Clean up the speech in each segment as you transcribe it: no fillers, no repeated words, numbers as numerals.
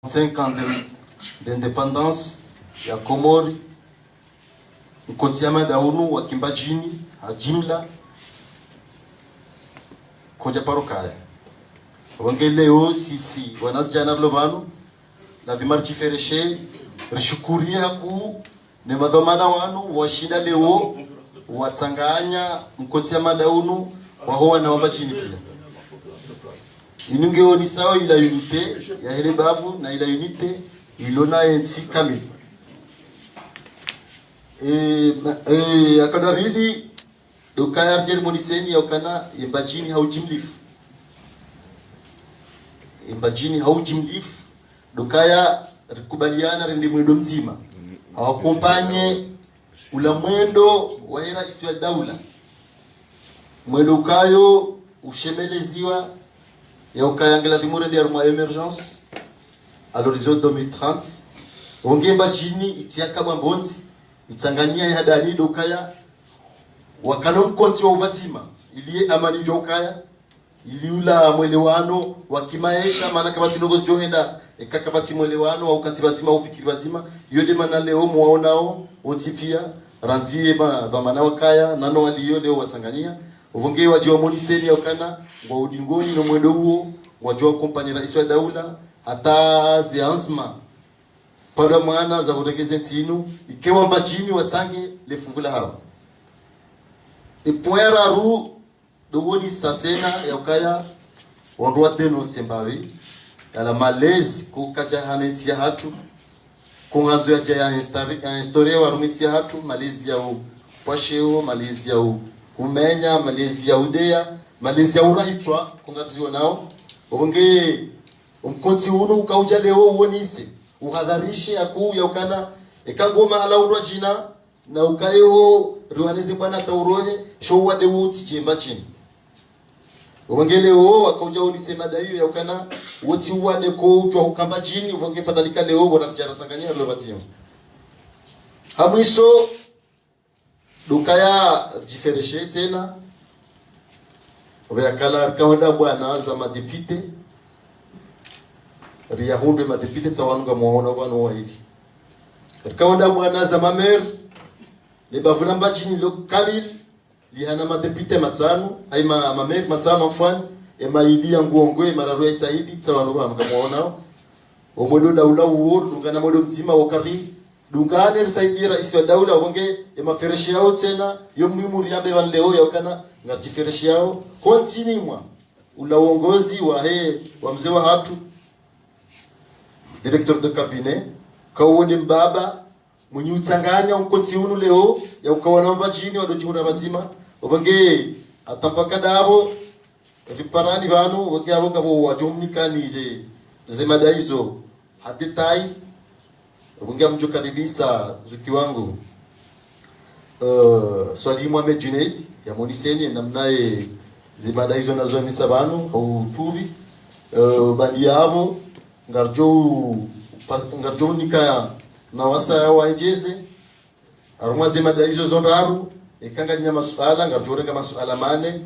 5 ans d'indépendance ya Komori, mkontiama daunu wakimbajini ajimla koja parokaya wangeleo sisi wanazijana lovanu na vimarchi fereshe rishukuria ku ne madhamana wanu washinda leo watsanganya mkontiama daunu wahoa na wambajini pia inungeo ni sawa ila unité ya hele bavu na ila unité ilona ensi kamili akada vili dokaya arjel moniseni yakana imbajini haujimlif dokaya rikubaliana rende mwendo mzima hawakompanye ula mwendo wa rais wa daula mwendo ukayo ushemeleziwa ya ukayangela dimure ndi arma emergence à l'horizon 2030 ongemba chini itiaka bambonzi itangania ya dani dokaya wakano mkonti wa ubatima iliye amani jokaya iliula mwelewano wakimaesha maana kabati ndogo johenda ekakabati mwelewano au katibatima ufikiri batima yode mana leo muaonao otipia ranzie ba dhamana wakaya nano aliyo leo watangania uvonge wajua moniseni yakana ngwa udingoni no mwendo huo wajua kompanya rais wa daula hata zianzma para mwana za uregeze ntinu ikewa mbajini watange lefungula hao ipoera ru dogoni sasena yakaya wandwa deno sembawi ala malezi kukaja haneti ya hatu kunganzo ya historia wa rumiti ya hatu malezi ya pasheo malezi ya umenya malezi ya udea malezi ya urahitwa kungaziwa nao onge umkonti uno ukauja leo uonise uhadharishe yakuu ya ukana ekangoma ala urwa jina na ukayo riwaneze bwana taurohe show wade wuti chemba chini onge leo akauja unise madayo ya ukana wuti wade ko utwa ukamba chini onge fadhalika leo bora jara sangania lo batia hamwiso dukaya jifereshe tena obekala kaonda bwana za madepite ria hunde madepite tsawanunga muona vano waidi kaonda bwana za mamer le bavuna mbachini lo kamil lihana madepite matsano ai mamer matsano mfani emailia nguongwe mararo etaidi tsawanunga muona omwedo daula uwo dungana modo mzima wakari dungane risaidia rais wa daula wonge emafereshi yao tena yo muhimu riambe van leo yakana ngatifereshi yao konsini mwa ula uongozi wa mzee wa hatu directeur de cabinet kawode mbaba mwenye utsanganya unkonsi unu leo ya ukawana mbajini wadojihura bazima wonge atampaka davo riparani vanu wonge abo kabo wajomnikani ze madaizo hadetai Vungia mjokaribisa zuki wangu Swali Mohamed Junaid ya moniseni namnaye zibada hizo nazo ni sabano au tuvi bandi yavo ngarjo nika na wasa waijeze arumwa zibada hizo zondaru ekanga nya masuala ngarjo renga masuala mane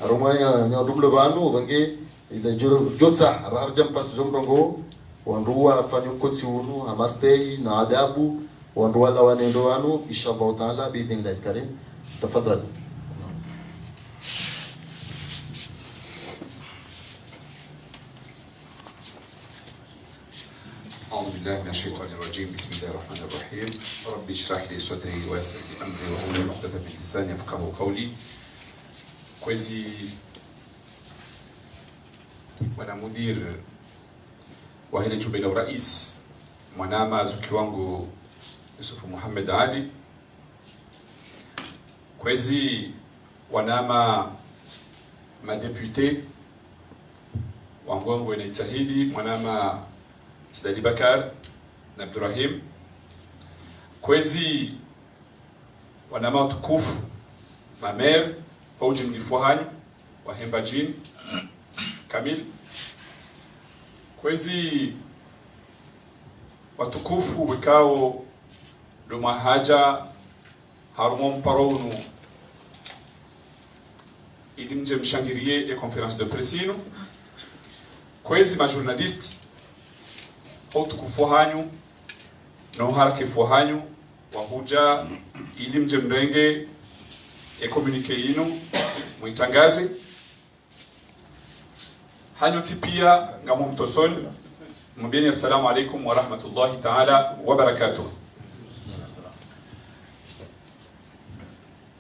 arumwa nya dumlo vanu vange ile jotsa arjam pas zomrongo wanduwa fanyo kotsi unu hamastei na adabu wanduwa la wanendo wanu inshallah taala biidhnillah alkarim tafadhali أعوذ بالله من الشيطان الرجيم بسم الله الرحمن الرحيم ربي اشرح لي صدري ويسر لي أمري واحلل عقدة من لساني يفقهوا قولي كويزي bwana mudir wa hili jumbe la urais mwanama zuki wangu Yusuf Muhammad Ali kwezi wanama madepute wangongo na itahidi mwanama Sidali Bakar na Abdurrahim kwezi wanama tukufu mamer hoji mdifuhani wa Hembajin Kamil kwezi watukufu wikao duma haja harumon paronu ilimje mshangirie e conférence de presse kwezi ma journaliste utukufu hanyu na uharaki hanyu wahuja ili mje mrenge communique yinu muitangaze hanyu tipia ngamu mtosoni mbeni. Assalamu alaikum wa rahmatullahi ta'ala wa barakatuh.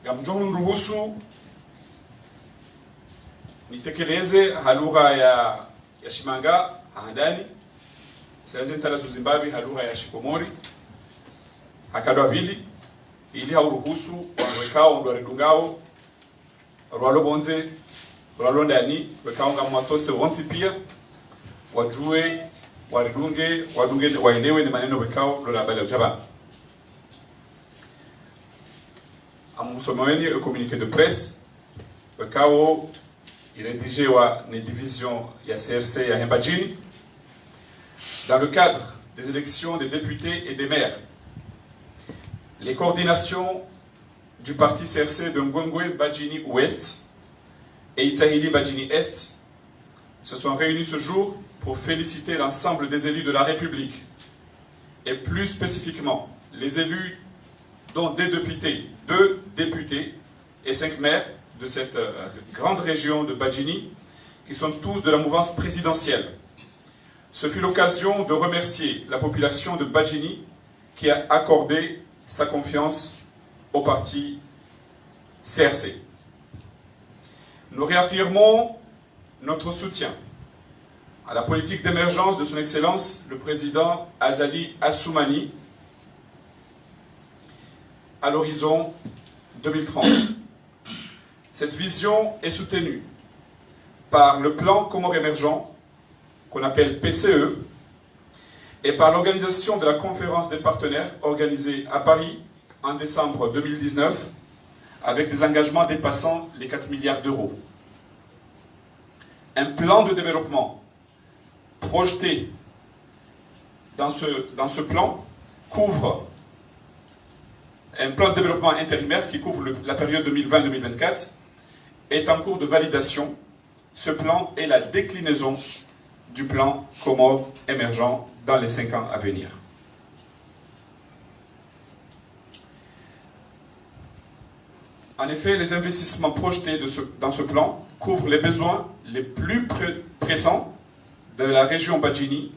Gamjohun ruhusu nitekeleze halugha ya Shimanga handani sanje ntalazo Zimbabwe halugha ya Shikomori hakadwa vili ili hauruhusu wawekao ndo redungao rwalo bonze rwalo ndani wekao ngamu watose wonti pia wajue waridunge waelewe ni maneno wekao ndo la bale utaba. Amusomeweni communiqué de presse wekao rédigé wa ne division ya CRC ya Hembajini dans le cadre des élections des députés et des maires. Les coordinations du parti CRC de Ngwengwe Badjini Ouest et Itahili Badjini Est se sont réunis ce jour pour féliciter l'ensemble des élus de la République et plus spécifiquement les élus dont deux députés et 5 maires de cette grande région de Badjini qui sont tous de la mouvance présidentielle. Ce fut l'occasion de remercier la population de Badjini qui a accordé sa confiance au parti CRC. Nous réaffirmons notre soutien à la politique d'émergence de son Excellence le président Azali Assoumani à l'horizon 2030. Cette vision est soutenue par le plan Comores émergent, qu'on appelle PCE, et par l'organisation de la conférence des partenaires organisée à Paris en décembre 2019, avec des engagements dépassant les 4 milliards d'euros. Un plan de développement projeté dans ce plan couvre un plan de développement intérimaire qui couvre la période 2020-2024 est en cours de validation. Ce plan est la déclinaison du plan Comores émergent dans les 5 ans à venir. En effet, les investissements projetés dans ce plan couvrent les besoins les plus pressants de la région Badjini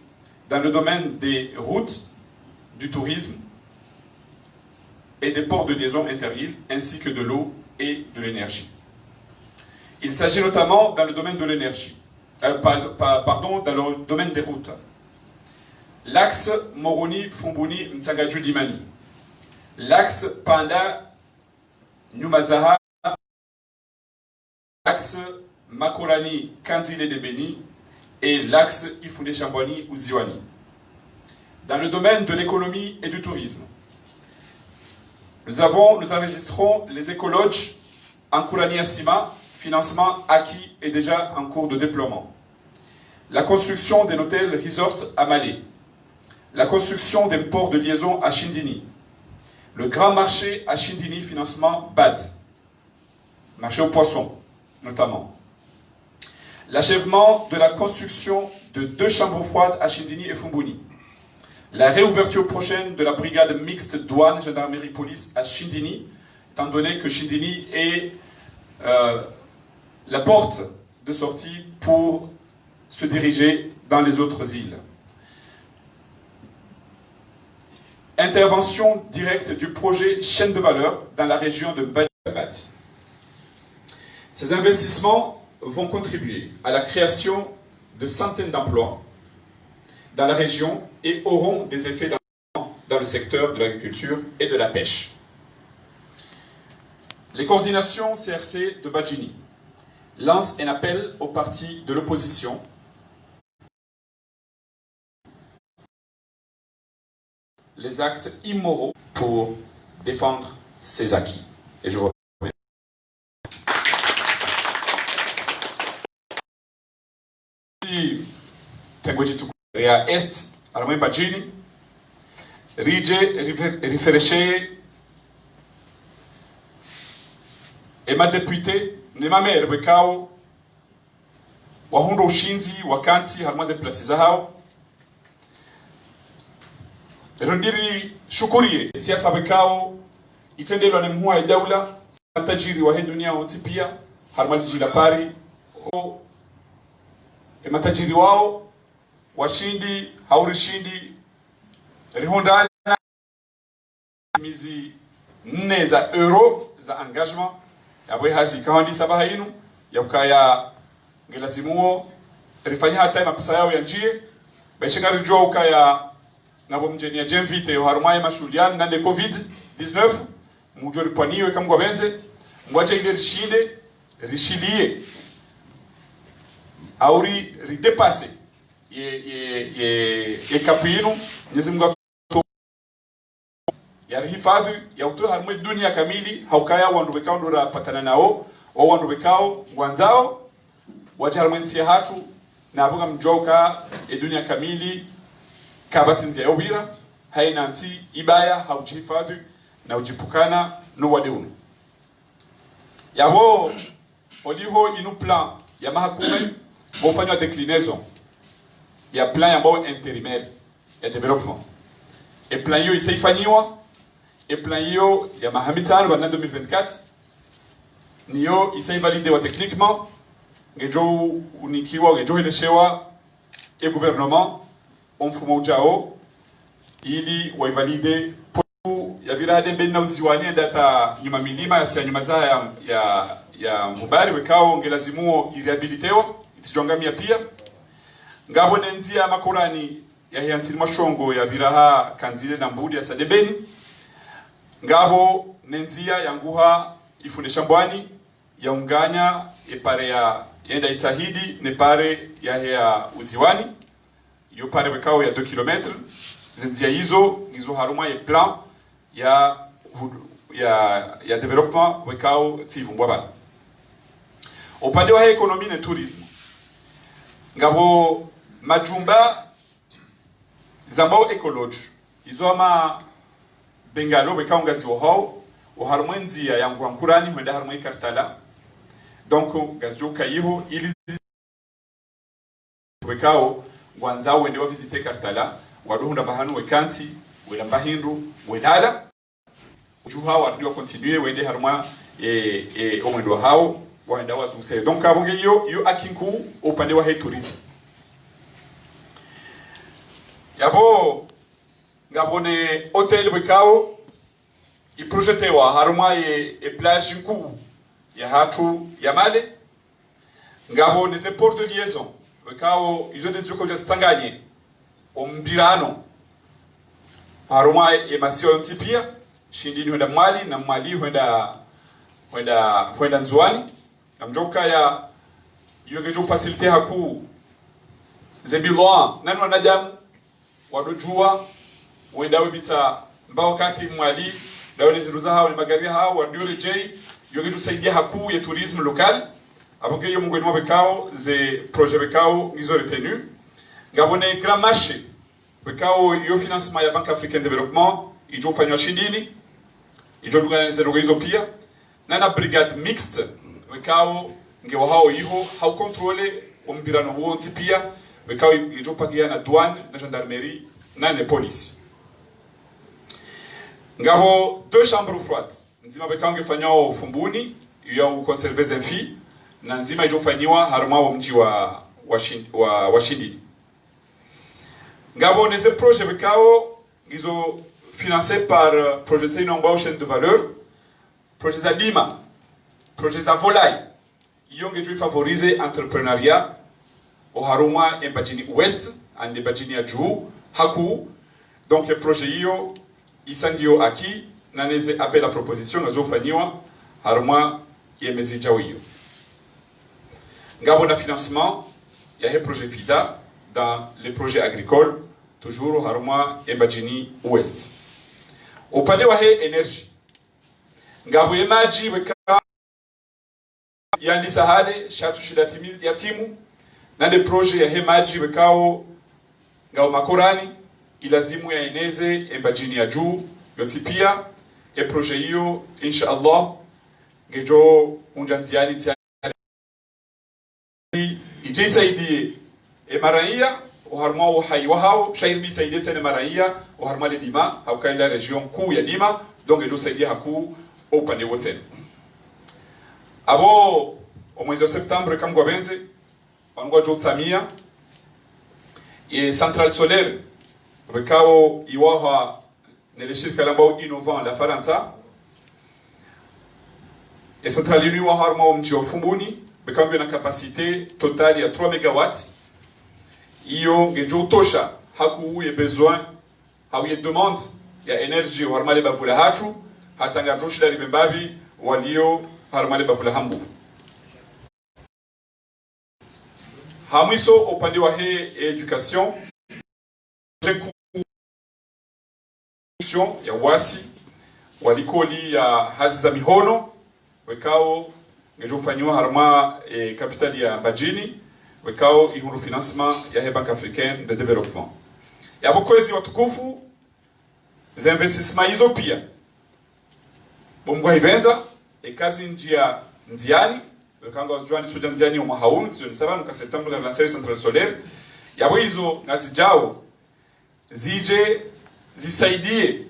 dans le domaine des routes, du tourisme et des ports de liaison inter-îles, ainsi que de l'eau et de l'énergie. Il s'agit notamment dans le domaine de l'énergie, dans le domaine des routes. L'axe Moroni-Fumbuni-Mtsangaju-Dimani, l'axe Panda-Nyumadzaha, l'axe Makorani-Kanzile-de-Beni et l'axe Ifunde-Chambwani-Uziwani. Dans le domaine de l'économie et du tourisme, nous enregistrons les écologes en Kourani-Assima, financement acquis et déjà en cours de déploiement. La construction d'un hôtel resort à Malé, la construction d'un port de liaison à Chindini, le grand marché à Chindini, financement BAD, marché aux poissons notamment. L'achèvement de la construction de 2 chambres froides à Chindini et Fumbuni. La réouverture prochaine de la brigade mixte douane, gendarmerie, police à Chindini, étant donné que Chindini est la porte de sortie pour se diriger dans les autres îles. Intervention directe du projet chaîne de valeur dans la région de Badjini. Ces investissements vont contribuer à la création de centaines d'emplois dans la région et auront des effets dans le secteur de l'agriculture et de la pêche. Les coordinations CRC de Badjini lancent un appel aux partis de l'opposition les actes immoraux pour défendre ses acquis. Et je vous remercie. Ria Est, Alamoi Badjini, Rije Rifereche, et ma députée, Nema Mère Bekao, Wahundo Shinzi, Wakanti, Harmaze Platizahao, Rondiri shukurie siasa bekao itendelwa na mhua ya daula matajiri wa dunia wote pia harmaliji la pari o matajiri wao washindi haurishindi rihondana mizi 4 za euro za engagement yabwe hazi kahandi sabaha inu yakaya ngelazimuo rifanya hata mapesa yao ya njie beshekari jua ukaya ngabo mjeni ya jemvite yo harumaye mashuliani nande covid-19 mujori paniwe kamgwa benze mwache ile rishinde rishilie auri ridepase ye kapinu Mwenyezi Mungu ya hifadhi ya utoe harumwe dunia kamili haukaya wandu bekao ndora patana nao o wandu bekao ngwanzao wacha harumwe ntia hatu na abuga mjoka dunia kamili kabatinzi ya ubira haina nti ibaya haujihifadhi na ujipukana no wadeunu yabo oliho inu plan ya mahakume bofanywa déclinaison ya plan ambao intérimaire ya développement et plan hiyo isaifanywa et plan hiyo ya mahamitano wa 2024 niyo isaivalidewa techniquement ngejo unikiwa ngejo ileshewa et gouvernement mfumo ujao ili waivalide ya virade mbena uziwani data nyuma milima ya nyuma za ya mbubari wekao ngelazimuo irehabilitewa itijongamia pia ngabo nenzia makorani ya hiansiri mashongo ya viraha kanzile na mbudi ya sadebeni ngabo nenzia ya nguha ifundesha mbwani ya unganya epare ya yenda itahidi nepare ya uziwani yo pare wekao ya 2 km zenzia hizo haruma ya plan ya development wekao tivumbwa bana upande wa ekonomi na tourism ngabo majumba zambao ecology izo ama bengalo wekao ngazi wao haruma nzia ya ngwankurani mwenda haruma kartala donc gazo kayiho ili wekao ngwanzao wende wa visiter kartala waduhunda bahanu wekanti wela bahindu welala ujuha wadio continuer wende haruma omwendo hao waenda wasuse donc avonge yo akinku upande wa tourism yabo ngabone hotel wekao i projete wa haruma plage nku ya hatu ya male ngabo ne port de liaison wekao izo desoko ja tsanganye ombirano haruma masio ntipia shindini wenda Mali na Mali wenda Nzuani na mjoka ya yogejo facilite haku zebiloa nani wanadamu wadojua wenda webita mbao kati Mali dawe ziruza hao ni magari hao wadiole j yogejo saidia haku ya tourisme local aboke yo mungwe nwabekao ze projet bekao ngizo retenu ngabone grand marché bekao yo financement ya Banque Africaine de Développement ijo fanywa shindini ijo organize hizo pia na brigade mixte wekao ngewa hao iho hau controle ombirano wote pia wekao ijo pagia na douane na gendarmerie na ne police ngavo 2 chambres froides nzima wekao ngefanywa ufumbuni ya conserver zenfi na nzima ijo fanywa haruma wa mji wa Shindini ngavo neze projet wekao ngizo financé par projet inambao chaîne de valeur projet za bima projet za volaille yonge tu favoriser entrepreneuriat au haruma embajini ouest ande bajini ya juu haku donc projet hiyo isandio aki na neze appel à proposition nazofanywa haruma yemezi jao hiyo ngabo na financement ya he projet FIDA dans les projets agricoles toujours haruma embajini ouest upande wa he energy ngabo maji weka yandi sahale shatu shidatimizi ya timu na de projet ya he maji wekao ngao makorani ilazimu ya eneze embajini ya juu yoti pia projet hiyo inshallah ngejo unjantiani ije saidie maraia uharma uhai wao shairi saidie tena maraia uharma le Dima haukaenda region kuu ya Dima donc ndio saidia haku upande wote abo mwezi wa Septembre kama gwabenze wangwa jotamia e centrale solaire rekao iwaha nele shirika lambao innovant la Faransa et centrale lui wa harma mji wa Fumbuni bekambi na capacité totale ya 3 megawatts iyo ngejo tosha haku ye besoin au ye demande ya energie harmale bavula hatu hatanga joshida libembabi walio harmale bavula hambu hamiso upande wa he education ya wasi walikoli ya hazi za mihono wekao ngejofanywa harma kapitali ya Bajini wekao ihuru financement ya he Banque Africaine de Développement ya bokwezi watukufu za investissement hizo pia bomgwa hibenza kazi njia nziani wekanga juani suja nziani umahaunu sio nisaba nuka Septembre la centrale solaire ya hizo ngazijao zije zisaidie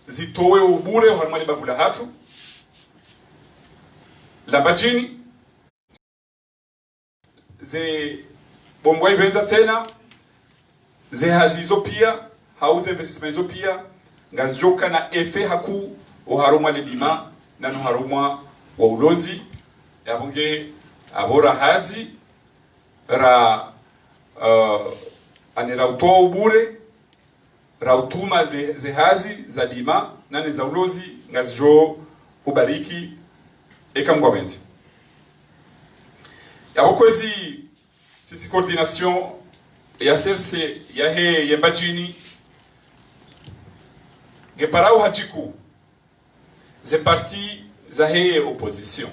zitowe ubure harmali bavula hatu la Bajini ze bombwa ibenza tena ze hazizo pia hauze investissement hizo pia ngazijoka na efe haku uharuma le Dima na nuharuma wa ulozi yabunge abora hazi ra anera utoa ubure rautuma ze hazi za Dima nane za ulozi ngazijo ubariki ekamgwa benti yabokwezi sisi coordination ya serse ya he ya Bajini geparau hajiku ze parti za he opposition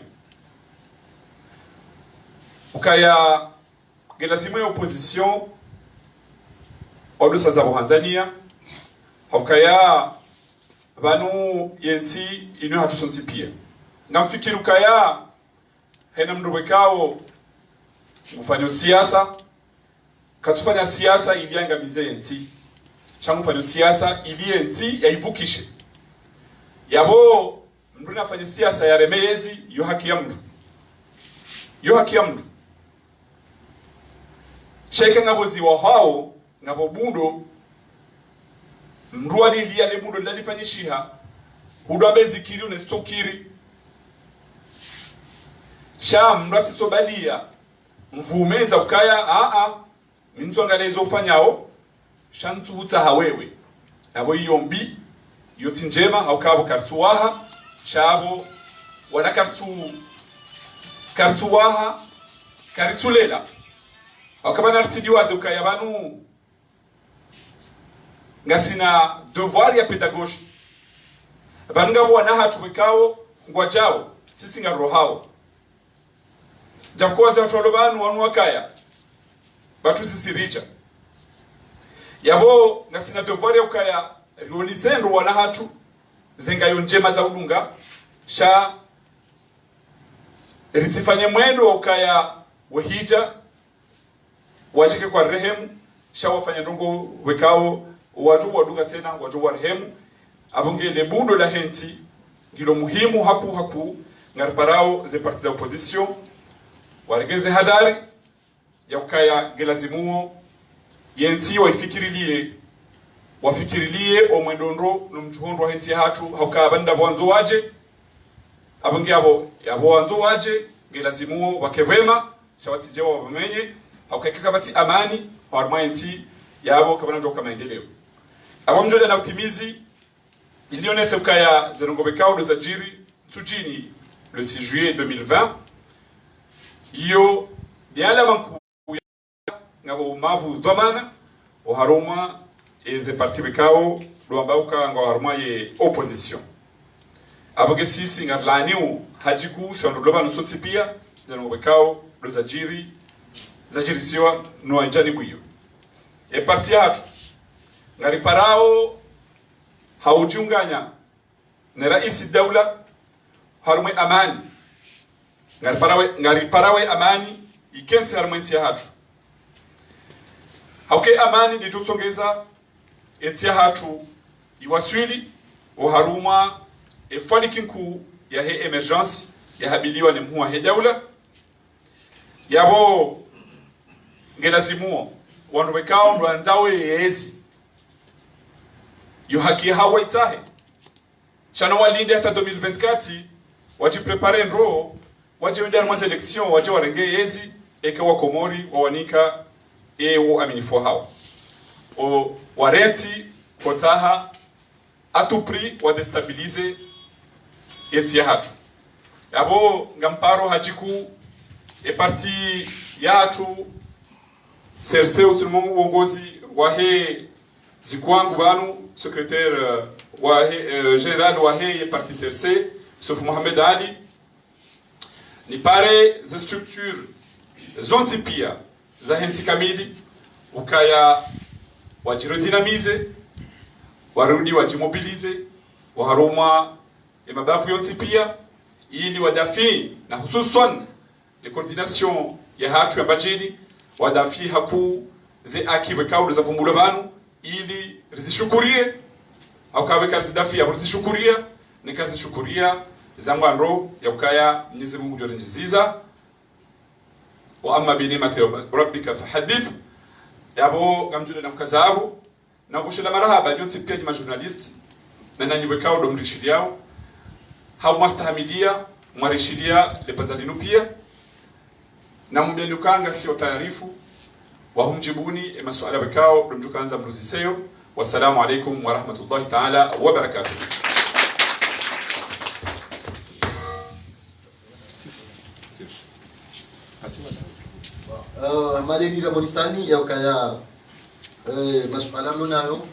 ukaya gelazimwe opposition odusa za Tanzania ukaya banu yenti inu hatusonti pia ngamfikiri ukaya hena mndobekao kufanya siasa katufanya siasa iliangamize yenti changu fanya siasa ili yenti yaivukishe yabo mndu nafanya siasa ya remezi yo haki ya mndu sheke ngabozi wa hao ngabo bundo mndu ali ile bundo ndalifanyishiha hudabezi kiri ne stokiri sham mndu atsobalia mvumeza ukaya mintsongalezo ufanyao shantuta hawewe nabo yombi yoti njema haukabo kartuwaha shabo wana kartuwaha karitulela akabana artidiwaze ukaya banu ngasina devoir ya pédagogie banu ngabo wana hatuwekao ngwajao sisi ngarohao jakuwa za tolobanu wanu wakaya batu sisi richa yabo ngasina devoir ya ukaya rionizendo wana hatu zengayo njema za udunga sha ritifanye mwendo wa ukaya wahija wajike kwa rehemu sha wafanya ndongo wekao watu wadunga tena watu wa rehemu avunge le bundo la henti ngilo muhimu haku ngariparao ze parti za opposition waregeze hadari ya ukaya gelazimuo yenti wafikirilie omwendondro numchuhondo henti hatu hauka banda bwanzo waje abungi yabo wanzo waje gelazimuo wakevema shawatijewa wamenye hauka kakabati amani harma yenti yabo kabana joka maendeleo abamjoja na utimizi ilionese ukaya zerongobekao do zajiri tujini le 6 juillet 2020 iyo biala banku ngabo mavu domana o haruma eze parti bekao do ambauka ngo haruma ye opposition aboge sisi ngarlaniu hajiku sio ndo no sotipia zeno bekao do zajiri siwa no anjani kuyo e parti hatu ngari parao haujunganya na rais daula harumwe amani ngari parawe amani ikense harumwe hatu hauke amani nitutsongeza etia hatu iwaswili oharuma efalikinkuu ya he emergence ya habiliwa ni mhuwa he daula yabo ngelazimuo wandu wekao ndo anzawe yezi yu haki hawa itahe chana walinde hata 2024 waji prepare nro waji wendea mwazi eleksyon waji warenge yezi eke wakomori wawanika ewo aminifu hawa o warenti kotaha atupri wadestabilize eti ya hatu yabo ngamparo hajiku parti yatu serse utunumu uongozi wahe zikwangu banu secrétaire wahe général wahe parti serse Sof Mohamed Ali ni pare za structure zonti pia za henti kamili ukaya wajirodinamize warudi wajimobilize waharuma mabavu yonti pia ili wadafi na hususan de coordination ya hatu ya bajini wadafi haku ze akive kaudu za vumbulo banu ili rizishukurie au kawe kazi dafi ya rizishukuria ni kazi shukuria zangwa nro ya ukaya Mwenyezi Mungu jore njiziza wa amma bi ni'mati rabbika fahadith yabo gamjule na mkazavu na kushila marahaba yonti pia ni majournalist na nanyiwekao domrishidiao hao mastahamilia mwarishidia lepazalinu pia na mbenukanga sio taarifu wa humjibuni masuala bekao domjukanza mruziseyo. Wassalamu alaikum wa rahmatullahi ta'ala wa barakatuh. Madeni Ramonisani ya ukaya masuala lunayo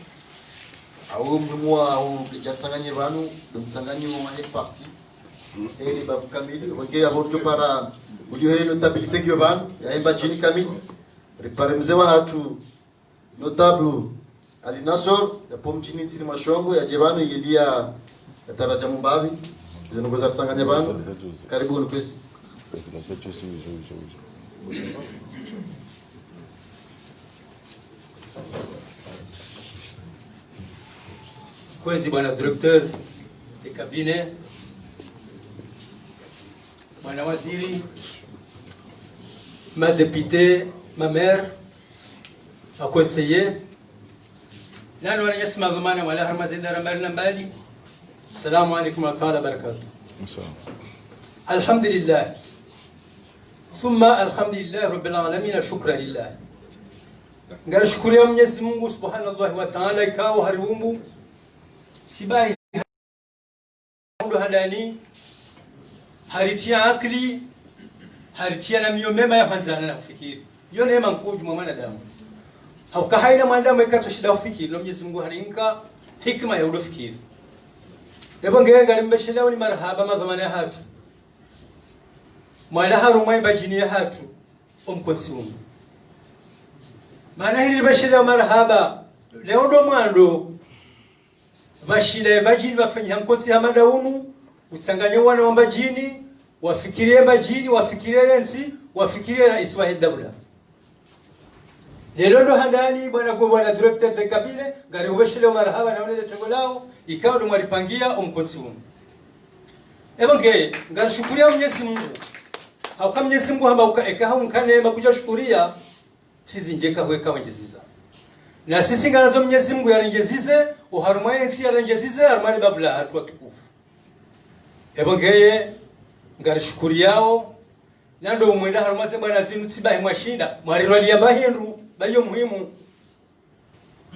au mwa au jasanganye vanu domsanganye wa head party ele bavu kamili wengine aborjo para uliyo he notabilité gyoban ya emba jini kamili ripare mzewa hatu notable Ali Nasor ya pomchini nsini mashongo ya jebanu ilia ya taraja mbabi zinongoza sanganya banu karibuni kwesi kwezi bwana directeur de cabinet, bwana waziri, ma député, ma mère, ma conseiller, nani wananyesima dhamana wala harmazenda rambalina mbali. Assalamu alaikum wa rahmatullahi wa barakatuh. Alhamdulillah thumma alhamdulillah rabbil alamin, shukra lillah. Ngara shukuria Mwenyezi Mungu subhanahu wa ta'ala ikao hariumbu sibai ndo hadani haritia akli haritia na mio mema ya panzana na kufikiri yo neema nkuju mwa mwanadamu hauka haina mwanadamu ikato shida kufikiri no Mwenyezi Mungu harinka hikma ya udofikiri yabo ngenge mbeshelewa ni marhaba madhamana hatu mwana haru mwaimba jini ya hatu omkonsimu maana hili beshelewa marhaba leo ndo mwando bashile bajini bafanya nkosi hamada unu utsanganye wana wa bajini wafikirie bajini wafikirie yensi wafikirie rais wa daula lelo ndo handani bwana directeur de cabinet ngari ubeshile marhaba na wale tengo lao ikawa ndo mwalipangia omkosi unu ebonge ngari shukuria Mwenyezi Mungu au kama Mwenyezi Mungu hamba ukaeka haunkane makuja shukuria sisi njeka weka wenjeziza na sisi nganazo Mwenyezi Mungu yarenjezize uharuma yensi yarenjezize armani babla hatu watukufu ebongeye ngari shukuri yao nando umwenda haruma se bwana zinu tsiba mwashinda mwarirwali ya bahindu bayo muhimu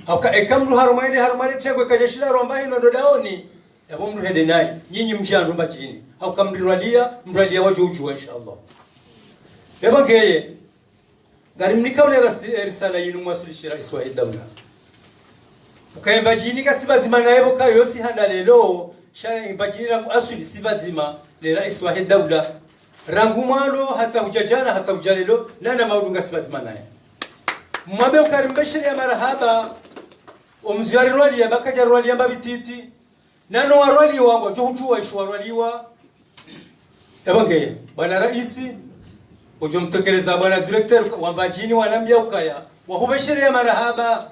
hauka ekamru haruma ende haruma retengwe kajeshila romba hino ndo daoni yabo mru hende naye nyinyi mjando mbachini hauka mrirwalia mrwalia wajuju inshallah ebongeye ngari mnikaone risala yinu mwasulishira iswa idawla ukaemba jini kasibazima naye boka yotsi handa lelo shara imbajini rangu asuli sibazima le rais wa idawla rangu mwalo hata hujajana hata hujalelo nana maudunga sibazima naye mwabe ukarimbeshele ya marahaba omziari rwali ya bakaja rwali ya mbabititi nano warwali wangu johuchuwa ishu warwaliwa ebongeye bwana raisi ujo mtekeleza bwana director wa bajini wanambia ukaya wahubesherea marahaba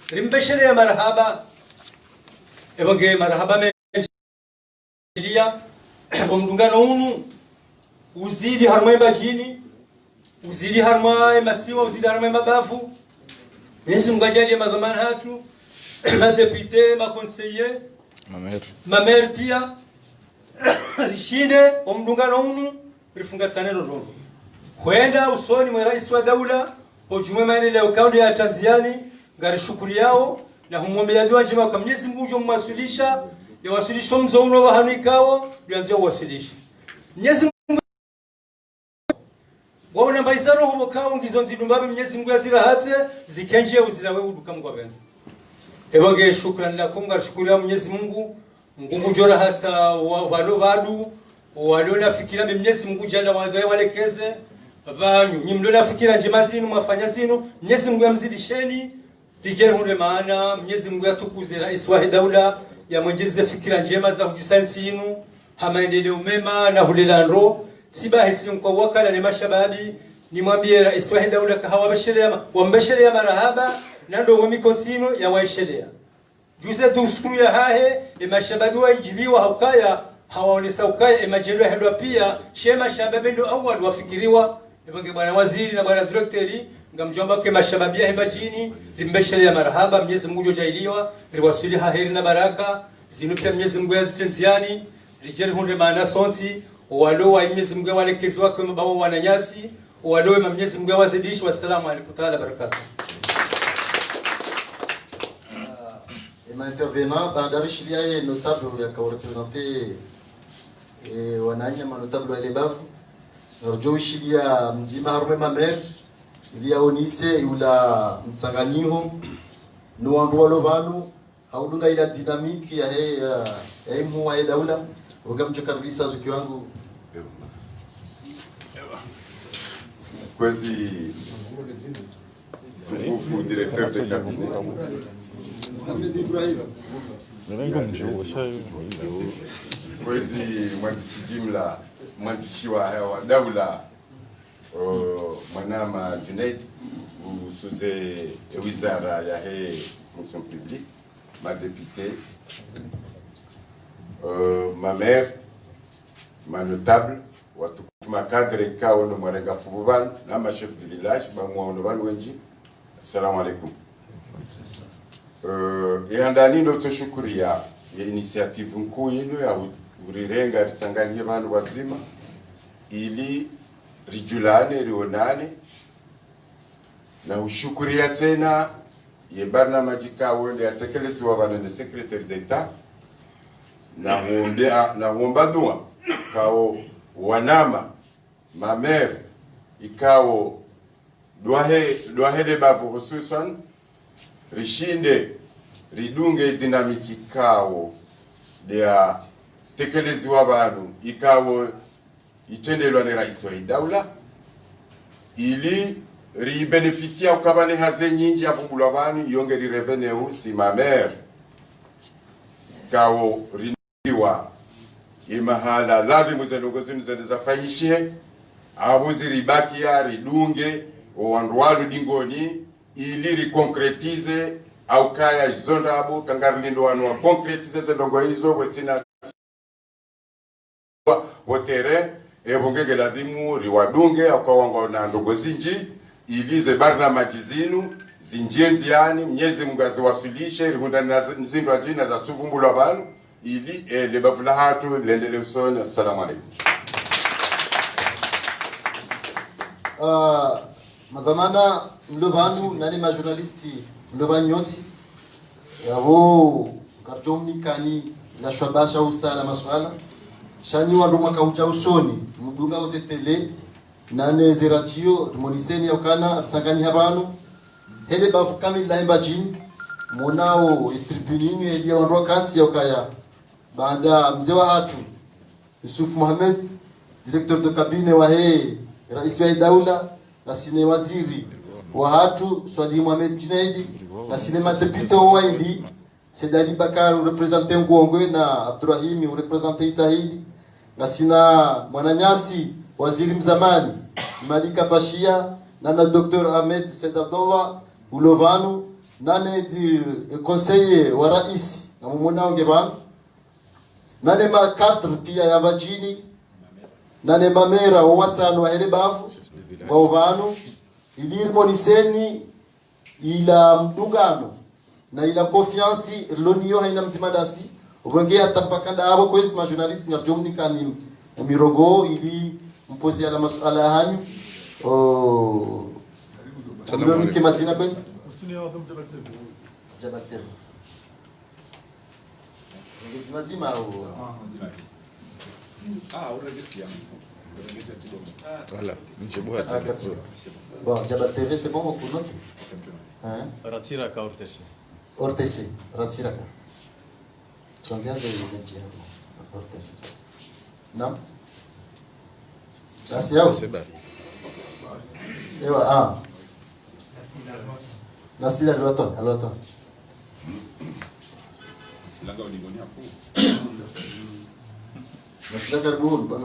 rimbesherea marahaba ebonge marahaba mejilia omdungano unu uzidi harmwe bajini uzidi harmwe masiwa uzidi harmwe mabafu Yesu mgajalie madhamana hatu madepite makonseye mamer pia rishinde omdungano unu rifungatane rondo kwenda usoni mwa rais wa daula ujumwe maendeleo kaunti ya Tanzania ngari shukuri yao na humwombea dua njema kwa Mwenyezi Mungu umwasilisha ya wasilisho mzo uno wa hanikao lianzia wasilisha Mwenyezi Mungu waona mbaizaro hubo kao ngizo nzidumbabe Mwenyezi Mungu yazira hate zikenje uzira wewe uduka Mungu abenza ebonge shukrani la kunga shukuri ya Mwenyezi Mungu Mungu jora hata walo badu waliona fikira Mwenyezi Mungu jalla wadhae walekeze vanyu nyimdona fikira njema zinu mwafanya zinu Mwenyezi Mungu amzidisheni dijeri hunde maana Mwenyezi Mungu atukuze rais wa daula ya mwenjeze fikira njema za kujisanti inu hamaendeleo mema na hulelando sibahetsi kwa wakala ni mashababi nimwambie rais wa daula kahawabesherea wambesherea marahaba na ndo wemi kontinu ya waisherea juze duskuru ya hahe mashababi wajibiwa haukaya hawaonesa ukaya emajelo hendwa pia shema shababi ndo awali wafikiriwa Ebange bwana waziri na bwana directori ngamjomba kwa mashababia hemba jini limbeshele ya marhaba Mwenyezi Mungu jojailiwa riwasili haheri na baraka zinupia Mwenyezi Mungu yazitenziani rijeri hunde maana sonti walo wa Mwenyezi Mungu walekezi wake mabao wananyasi walo wa Mwenyezi Mungu wazidishi wassalamu alaykum taala barakatuh ma intervenant dans shilia notable ya ka représenter wananya ma notable wa lebavu Narjo shilia mzima harume mamer ilia onise yula msanganyiho no wandu walovanu haudunga ila dinamiki ya emu wa daula ugamje kabisa zuki wangu kwezi mkufu directeur de cabinet kwezi mwandishi jimla mwandishi wa daula Mwanama Junaid usuze wizara ya fonction publique ma députée ma mère ma notable watu ma cadre kao ndo mwarenga fububan na ma chef de village ba mwaono ban wenji assalamu alaikum ihandani ndo tushukuria ya initiative nkuu yenu ya urirenga ritanganyie bantu wazima ili rijulane rionane na ushukuria tena ye barnamaji kao ndio atekelezi wa bana na secrétaire d'etat na huomba dua kao wanama mamer ikao doahe de bavu hususan rishinde ridunge dinamiki kao dia tekelezi wa banu ikao itendelwa ni rais wa daula ili ribenefisia ukabane haze nyingi ya vumbulwa banu yongeri revenue si mamer kao rindiwa imahala lavi muzenongozi mzendeza fanyishie abuzi ribaki ya ridunge wanduwalu dingoni ili rikonkretize au kaya zondabu kangarlindo wanu wa konkretize zendongo hizo wetina wotere ebongege lazimu riwadunge au wango na ndogo zinji ilize barna majizinu zinjenzi yani Mwenyezi Mungu aziwasilishe rihundani na nzindo ajina za tuvumbulwa banu ili lebavula hatu lendele usoni. Assalamu alaikum. Madhamana mlovanu nani majournalisti mlovanyosi yavo kartomikani la shwabasha usala maswala shani wandu mwaka uja usoni mdunga uzetele nane zeratio moniseni yakana tsangani habanu hele bafu kamili lahemba jini monao tribunini elia wandu kansi yakaya baada mzee wa hatu Yusuf Mohamed directeur de cabinet wa rais wa daula na sine waziri wa hatu Swali Mohamed Junaidi na sine madepite wa ili Sedali Bakar representer Ngongwe na Abdurrahim representer Isaidi na sina Mwananyasi waziri mzamani Malika Pashia nana Dr. Ahmed Said Abdullah ulovanu nane di conseiller wa rais na mumona wange bana nane ma 4 pia ya vajini nane mamera wa watsano wa herebavu wa uvanu ilirmo niseni ila mdungano na ila confiance lonio haina mzimadasi ubongea tapakanda abo kwezi ma journalist ngarjomni kani mirongo ili mpozi ala masuala hanyu ndio nikimatina kwezi jabater ngizima au voilà, monsieur Bouhat. Bon, Jabal TV, c'est bon pour nous? Hein? Ratiraka Ortesi. Ortesi, Ratiraka. Combien de métiers Ortesi? Non? C'est où? C'est bon. Ah. Nasila Loton, Loton. C'est là où on est à Nasila Garboul, bon,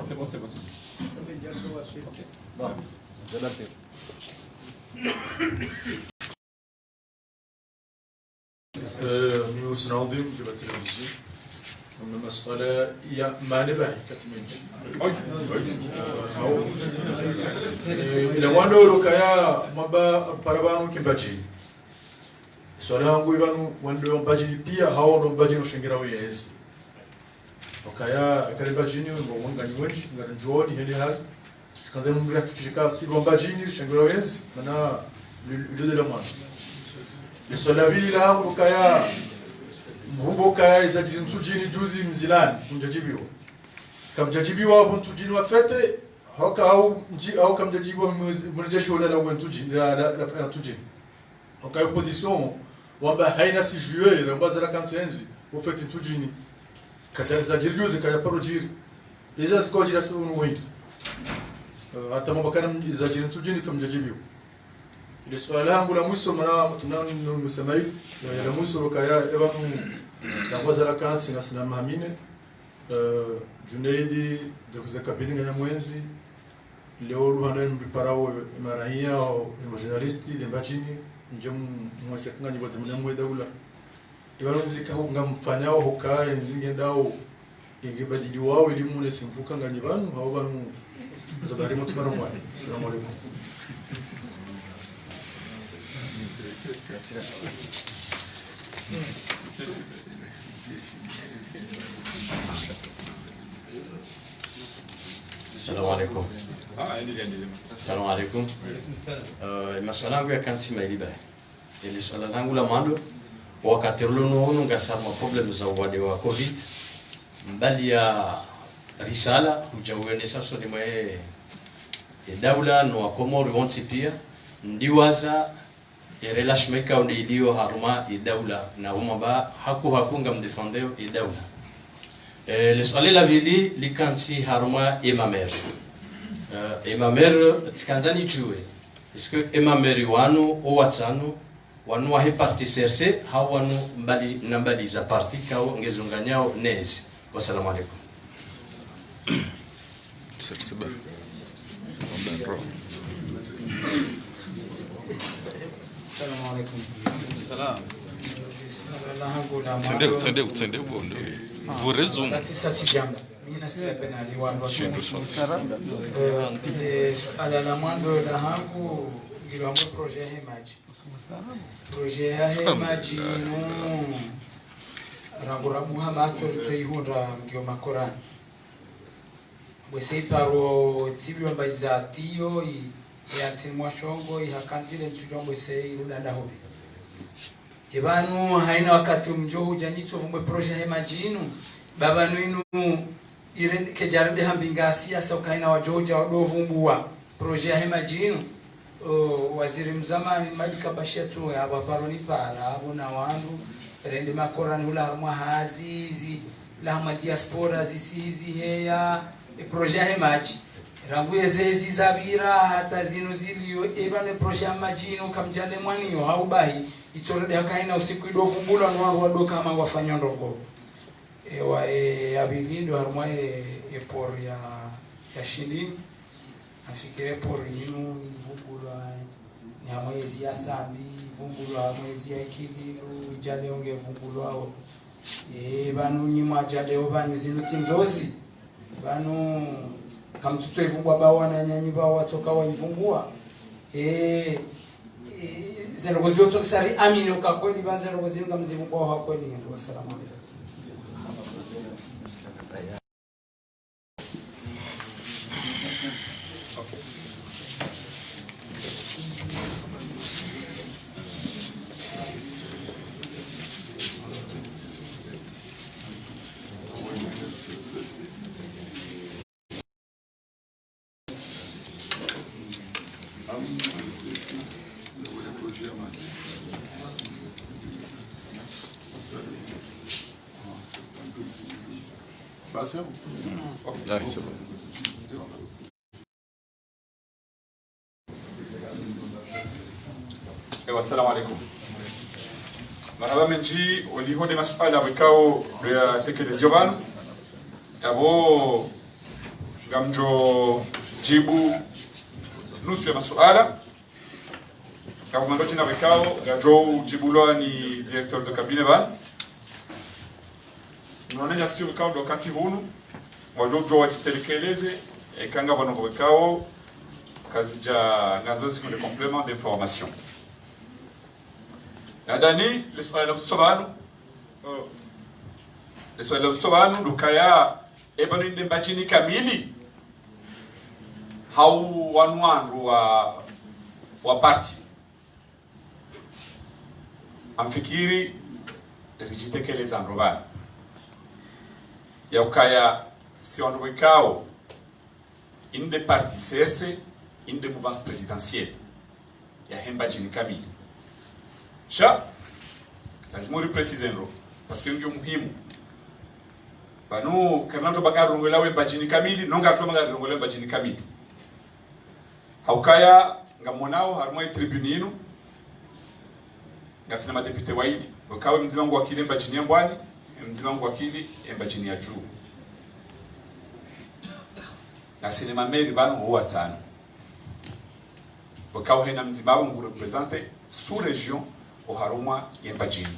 c'est bon, c'est bon. Bon, Jabal TV. نيوز ناظم في التلفزيون من مسألة يا ما نبه كتمنج إلى واندو ركايا مبا بربانو كمباجي سؤال هنقول يبانو واندو مباجي بيا هاو مباجي وشنجرا ويهز ركايا كريباجيني ومن غنيوج غنجوني هني هال كان دم بيحكي سيبون باجيني شنجرا ويهز منا لدود لمان Swala hili langu kaya mvumbo kaya izajiri mtujini juzi mzilani mjajibiwa. Kamjajibiwa hapo mtujini wa fete hoka au kamjajibiwa mrejeshi wala la mtujini la mtujini. Hoka opposition wamba haina si juer rambaza la kantenzi au fete mtujini. Kata izajiri juzi kaya parojiri. Iza zikojira sunu windi. Hata mabakana izajiri mtujini kamjajibiwa. Ile swala langu la mwisho maana tunao msemaji la mwisho kaya ebanu na waza la kansi na sina mamine Junaidi de kabini ya mwenzi leo ruhana mbiparao marahia au journalisti de bajini njom mwasekanga ni bote mnamwe daula ibano nzika hunga mfanyao hoka nzinge ndao ingebadili wao elimu ne simfuka ngani banu hao banu zabari mutmara mwa assalamu alaykum. Assalamu alaikum. Assalamu alaikum. Maswala yangu ya kansi mailiba. Ile swala langu la mando wakati luno ngasama problem za uwade wa covid mbali ya risala hujawene sasa ni mwe daula no akomori wonti pia ndiwaza relashmeka ndilio haruma idaula na umaba hakunga mdefendeo idaula le swali la vili likansi haruma imamer tkanzani tuwe est-ce que imamer wanu o watsanu wanu wa parti serse hao wanu mbali za parti kao ngezunganyao nezi. Wassalamu alaikum. C'est bon. Assalamu alaikum. Salam. Tsende bondo. Vous résume. Sati jamba. Mimi nasema penali wangu. Ala la mwando la hangu ngilombo projet hemaji. Projet ya hemaji mu rabu hama tsoritswe ihunda ngyo makorani. Bwese paro tibyo mbazatiyo yatsimwa shongo ihakanzile mchujombo sei irudanda hobi ibanu haina wakati mjohu janyicho vumwe projet hemajinu babanu inu irende kejarende hambingasi asa ukaina wajoja wadovumbua projet hemajinu waziri mzamani Malika Bashetu haba paroni para abona wandu rende makorani hula harumwa hazizi lahma diaspora zisizi heya projet hemaji ranguye zezi zabira hata zinu zilio ebane projet majino kamjale mwaniyo haubahi itorede hakaina usiku idovumbula nwandu wadoka ama wafanya ndongo ewa abilindo harumwa por ya shilini afikire porinu ivugulwa ni mwezi ya sambi ivungulwa mwezi ya kililu ijale onge vungulwao banu nyima jale obanyu zinuti nzozi banu kamtutso ivungwa bawa na nyanyi bawa toka wa ivungua zero zoto sari amini ukakweli banza zero zinga mzivungwa ha kweli. Wassalamu alaykum. Assalamu alaikum. Marhaba menji waliho de masala wikao ya tekelezio banu. Abo gamjo jibu nusu ya masuala. Kama mandochi na wikao gajo jibulo ni directeur de cabinet ban. Nonenya si wikao do kati hunu. Wajojo wajitekeleze ekanga bano wikao kazija nganzozi kwa complément d'information. Nadani leswala la sobanu lukaya ebanu inde mbachini kamili hau wanwanru wa parti amfikiri rijitekeleza nrobani ya ukaya si onwekao inde parti serse inde mouvance présidentielle ya hembachini kamili sha lazima uri precise nro parce que ndio muhimu banu kanato bagaru ngelawe mbajini kamili nonga atwa bagaru ngelawe mbajini kamili haukaya ngamonao harmoi tribune inu ngasina madepute waili wakawe mzima wangu wakili mbajini mbwani mzima wangu wakili mbajini ya juu ngasina mameri banu huwa tano wakawe hena mzima wangu represente sous région oharumwa yembajini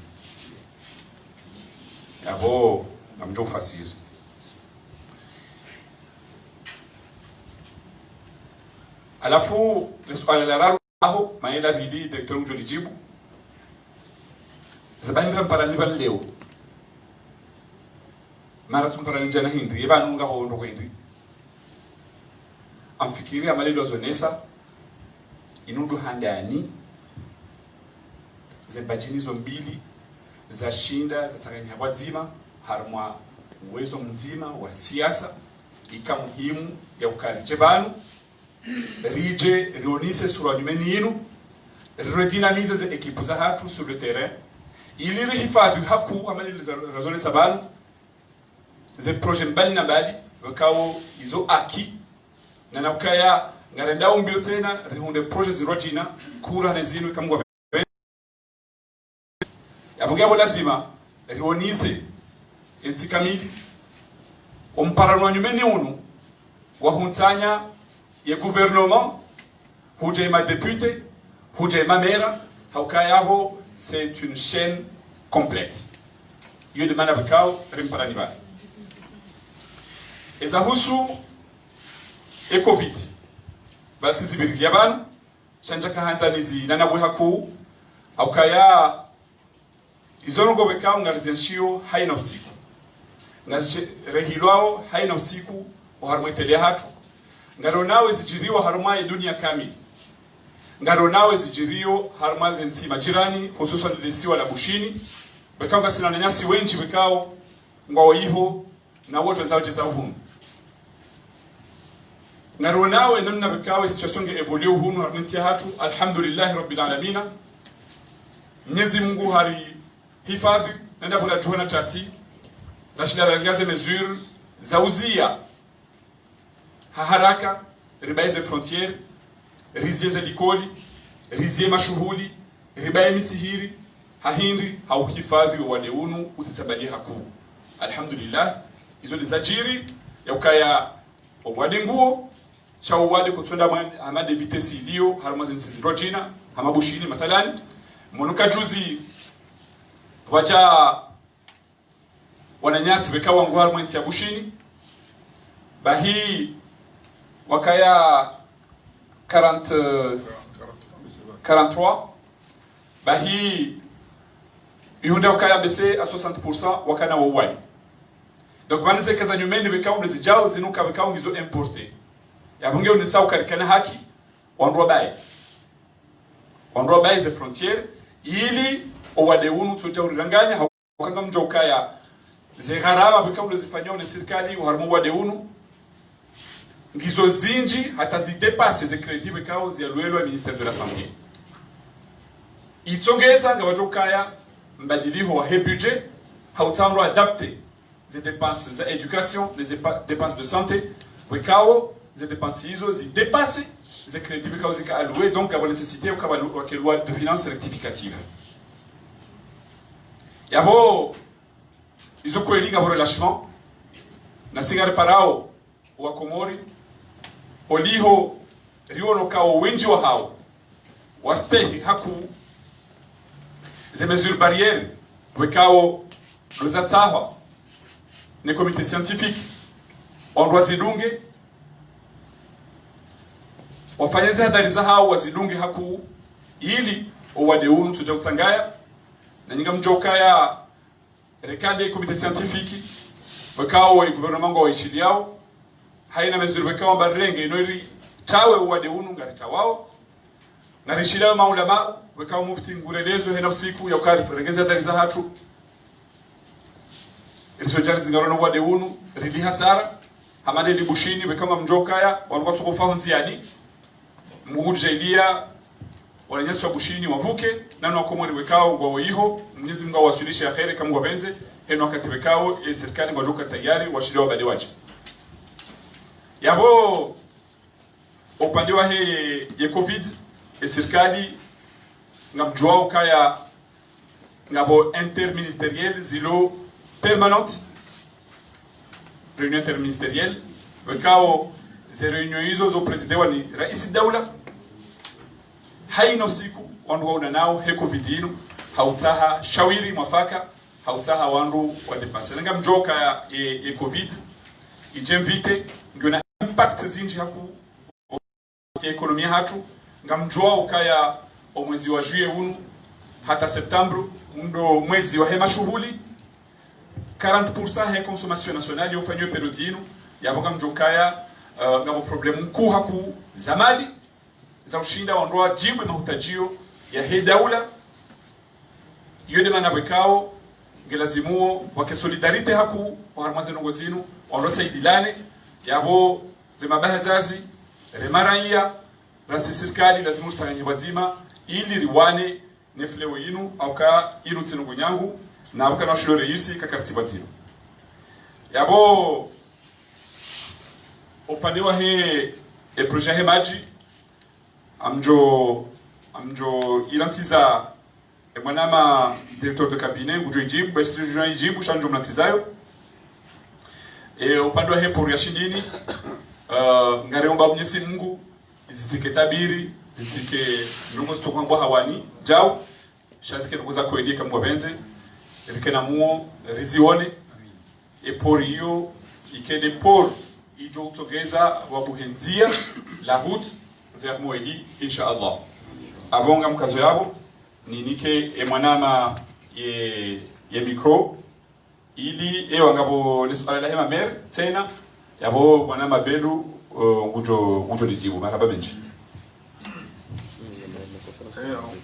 abo namjo fasiri alafu leswala la raro aho maela vili directeur mjo lijibu zabani mpara leo mara tumpara njana hindi yeba nunga ho ndo hindi amfikiri amalelo zonesa inudu handani zembajini zo mbili za shinda za Tanganyika wazima harumwa uwezo mzima wa siasa ika muhimu ya ukarije banu rije rionise sura nyumeni yinu redinamize ze ekipu za hatu sur le terrain ili rihifadhi haku amali razone sabanu ze projet mbali na mbali wakao izo aki na nakaya ngarenda umbio tena rihunde projet zirojina kura nezinu kamwa abugabo lazima rionise enti kamili omparano nyumeni unu wahuntanya ye gouvernement huje ma député huje ma maire haukayabo c'est une chaîne complète yo demanda bakao rimparani ba ezahusu e covid batizibiri yaban shanja kahanzanizi nanabwe haku haukaya izorongo bekao ngalizenshiyo haina usiku ngazi rehilwao haina usiku oharmwetelea hatu ngaro nawe zijiriwa harumai dunia kamili ngaro nawe zijirio harumaze ntima jirani hususan lisiwa la bushini bekao ngasina nanyasi wenji bekao ngwao iho na wote wenzao jeza uhunu ngaro nawe namna bekao situation nge evolue uhunu harumenti hatu alhamdulillah rabbil alamina Mwenyezi Mungu hari hifadhi nenda kuna juhana tasi rashida rangaze mesure za uzia haraka ribaize frontiere rizie za likoli rizie mashuhuli ribaye misihiri hahindri hauhifadhi wa wadeunu utitabali haku alhamdulillah izo lizajiri ya ukaya obwade nguo cha uwade kutunda amade vitesi ilio harma zinsi rojina hama bushini mathalan monuka juzi waja wananyasi wekawa ngwar mwenti ya bushini bahi wakaya 43 bahi yunda wakaya bese a 60% wakana wawali. Donc manize kaza nyumeni wekawa nizijao zinuka wekawa ngizo importe ya bunge unisa ukarikana haki wanroa bae ze frontiere ili owade unu tuja uriranganya wakanga mja ukaya ze gharama wekawa nizifanyao ni serikali uharmu wade unu ngizo zinji hata zidepase ze kredi wekawa zialuelo ya Ministère de la Santé. Itongeza nga wajokaya mbadiliho wa he budget hautamro adapte ze dépenses za éducation, les dépenses de santé, wekawa ze dépenses hizo zidepase ze kredi wekawa zika alloué, donc à la nécessité au loi de finances rectificative. Yabo izo kuelinga bo relâchement na singare parao wa Komori oliho riono kao wenji wa hao wastehi haku ze mesures barrières wekao lozatawa ne comité scientifique on doit zidunge wafanyeze hadari za hao wazidunge haku ili owade unu tuja utangaya na nyinga mjokaya rekade comité scientifique wekao gouvernement wa ichili yao haina mesures wekao barrenge inori tawe owade unu ngarita wao narishira maulama wekao mufti ngurelezo hena usiku ya ukari regeza hadari za hatu ilisojari zingarona wade unu rili hasara hamane libushini wekao mjokaya walikuwa tukufahu ntiani muguje ilia wananyasi wa bushini wavuke nanu wakomori wekao kwa iho Mwenyezi Mungu awasilishe ya khairi kama wabenze heno wakati wekao serikali ngojoka tayari washiria wabade wache yabo upande wa he ya covid serikali ngamjua ukaya ngabo interministériel zilo permanente réunion interministérielle wekao ze réunion hizo zo president wani rais daula haino siku wandu wauna nao he covid inu hautaha shawiri mwafaka hautaha wandu wa depase nga mjoka ya covid ijemvite ngiona impact zinji haku ekonomia hatu nga mjoa ukaya o mwezi wa juye unu hata septembro ndo mwezi wa hema shughuli 40% he consommation nationale yofanywe periodinu yaboka mjokaya ngabo problemu mkuu haku zamali za ushinda wandoa jibu mahutajio ya he daula yode mana wekao ngelazimuo wake solidarite haku waharmaze nongozinu wandoa saidilane yabo remabahazazi remaraia rasi serikali lazimu sanganye wazima ili riwane neflewe inu auka inu tsinungu nyangu na abuka na shule reisi kakarti wazima yabo upande wa he projet he maji amjo ilantiza mwanama directeur de cabinet ngujo ijibu basi tujuana ijibu shanjo mnatizayo upande wa he por yashindini ngareomba Mwenyezi Mungu zitike tabiri zitike ndongo zitokwa hawani jao shazike nduguza kweli kama wabenze rikena muo rizione por hiyo ikede por ijo utogeza wabuhenzia la route vers Moeli inshallah abonga mkazo yabo ninike mwanama ye micro ili wangabo leswala la hema mer tena yabo mwanama belu ngujo lijibu marhaba benji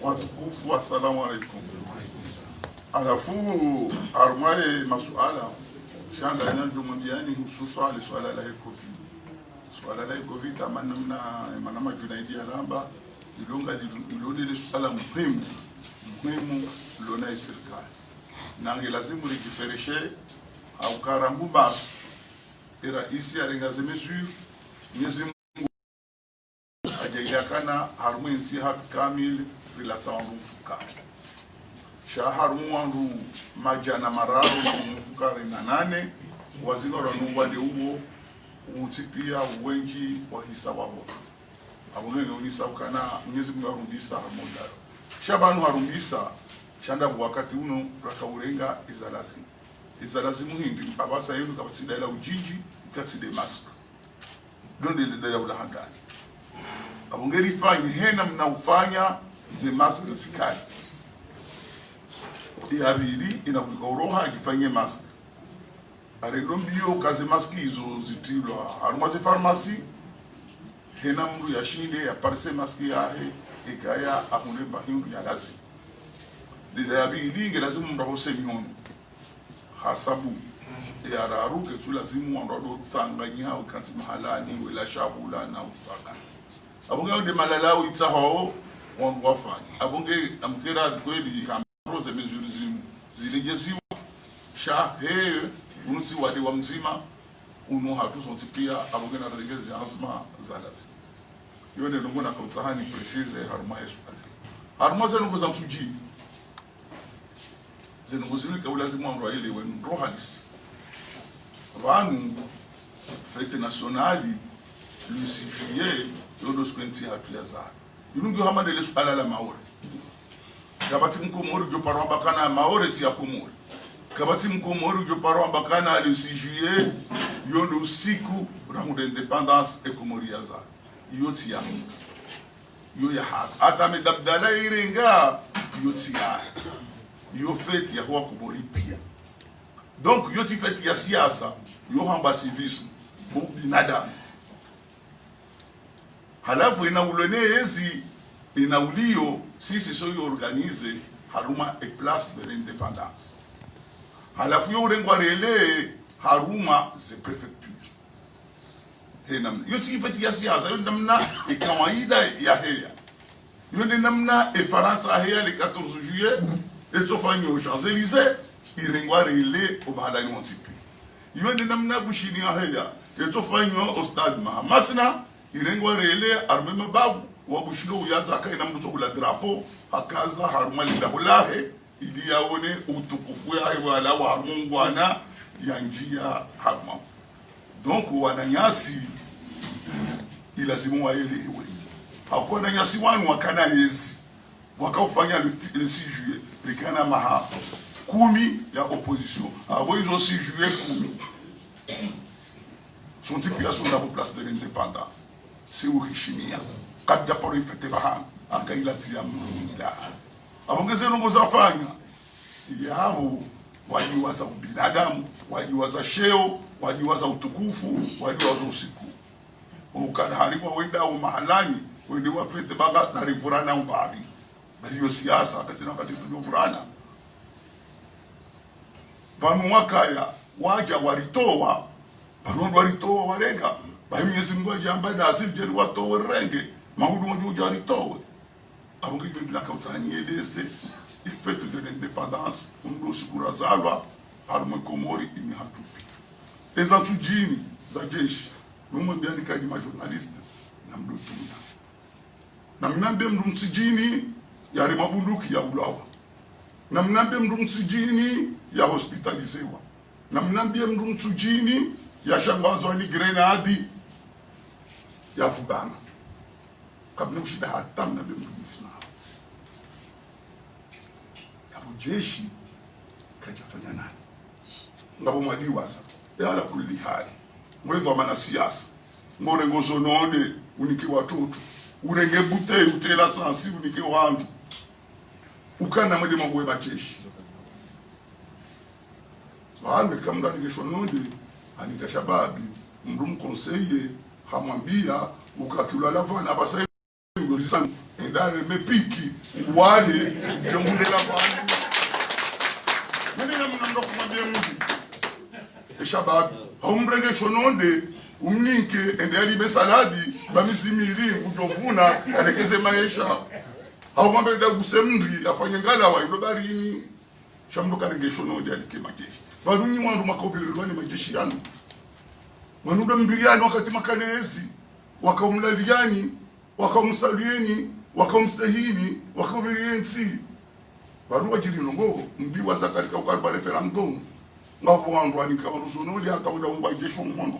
watukufu assalamu alaikum alafu armaye masuala shanga ina jumudiani hususa ali swala la covid swala la covid amanna manama junaidi alamba ilonga ilonde swala muhimu lona serikali nange lazimu likifereshe au karambu basi rais arengaze mesure Mwenyezi Mungu ajailakana harmwenzi hatu kamil rilasa wandu mfuka shaharu wandu majana mararo mfuka na 8 wazingoro nubade uwo utipia wengi wa hisawa boka abongenge unisa ukana Mwenyezi Mungu arudisa hamoja shabanu harudisa shanda wakati uno rakaurenga izalazimu hindi abasa yenu kabasida ila ujiji katside mask donde le dela ulahangani abongeri fanye hena mnaufanya ze mask zikali iabili inakukoroha ifanye mask arendo mbio kazi mask hizo zitilwa harumaze pharmacy hena mru ya shinde ya parse mask yahe ikaya akune bahindu ya lazima lida abili nge lazima mrahose mihono hasabu ya raruke tu lazima ndo tsanganya ukanti mahalani wala shabula na usaka abonge de malalao itsaho wandu wafanya abonge amkera kweli kamroze mesures zilejeziwa shahe unuti wade wa mzima uno hatu sonti pia abonge na regezi asma zalasi yone ngona kwa tsahani precise haruma yesu haruma zenu kwa zamtuji zenu kuzilika lazima ndo ile wenu rohalis vanu fete nationali le 6 juillet yodo skwenti hatu ya za yungu hamade le suala la maore kabati mkomori jo parwa bakana maore ti akomori kabati mkomori jo parwa bakana le 6 juillet yodo usiku rangu de independance ekomori ya za yoti ya mtu yo ya hata medabdala irenga yoti ya yo fete ya kwa komori pia donc yoti fete ya siasa yo hamba civisme binadamu halafu inaulene ezi inaulio sisi so yo organize haruma e place de l'indépendance halafu yo urengwa rele haruma ze prefecture henam yoti fete ya siasa yo namna e kawaida ya heya yo namna e Faransa heya le 14 juillet et tofanya aux Champs-Élysées irengwa rele o bahala ni ontipi yone namna bushini ahaya etofanywa au stade Mahamasna irengwa rele arme mabavu wa bushino uyaza kaina mtu kula drapo akaza haruma lidahulahe ili yaone utukufu yahe wala wa Mungwana ya njia haruma donc wananyasi ilazimu waelewe hakuwa na nyasi wanu wakana hezi wakaufanya le 6 juillet likana maha 10 ya opposition abo hizo 6 juillet 10 sont types sur la place de l'indépendance c'est urishimia kadda pore fete bahana akaila tia mla abongeze nongoza fanya yao wajiwaza binadamu wajiwaza sheo wajiwaza utukufu wajiwaza usiku ukana harimu wenda au mahalani wende wafete baga na rivurana umbari bali siasa akatina wakati tulivurana banu wakaya waja waritoa banu waritoa warenga bayi Mwenyezi Mungu ajamba da asili watowe renge mahudu mojo waritowe abonge bila kautani eleze ifete de l'indépendance undo sikura zalwa harumwe komori imi hatupi ezantujini za jeshi numo ndiandika ni journaliste na mdotuda na mnambe mndu msijini yari mabunduki ya ulawa na mnambe mndu msijini ya hospitalizewa na mnambie mndu msujini ya shangazwa ni grenadi ya fugana kabla ushida hata mnambe mndu msina ya bujeshi kajafanya nani ngabo mwadiwaza ya la kulli hali mwengo wa mana siasa ngore ngozo nonde unike watoto urenge bute utela sansi unike wandu ukana mwede mabwe bacheshi Wale kamda nikesho nonde anika shababi mndu mkonseye hamwambia ukakula lavana basa ngorisan endale mepiki wale jongunde lavana nani na mnando kumwambia mndu shababi haumrenge shononde umninke endali besaladi bamisimiri kujovuna alekeze maisha haumwambia gusemndri afanye ngala wa ilobari shamdo karenge shononde alike majeshi Banunyi wandu makobirwa ni majeshi yanu. Manuda mbiriani wakati makanezi, wakaumlaliani, wakaumsalieni, wakaumstahini, wakaumiriensi. Banu wajiri nongo, mbiwa za katika ukarba referendum. Ngafu wandu wanika wandu sunuli hata wanda umba jesho mmono.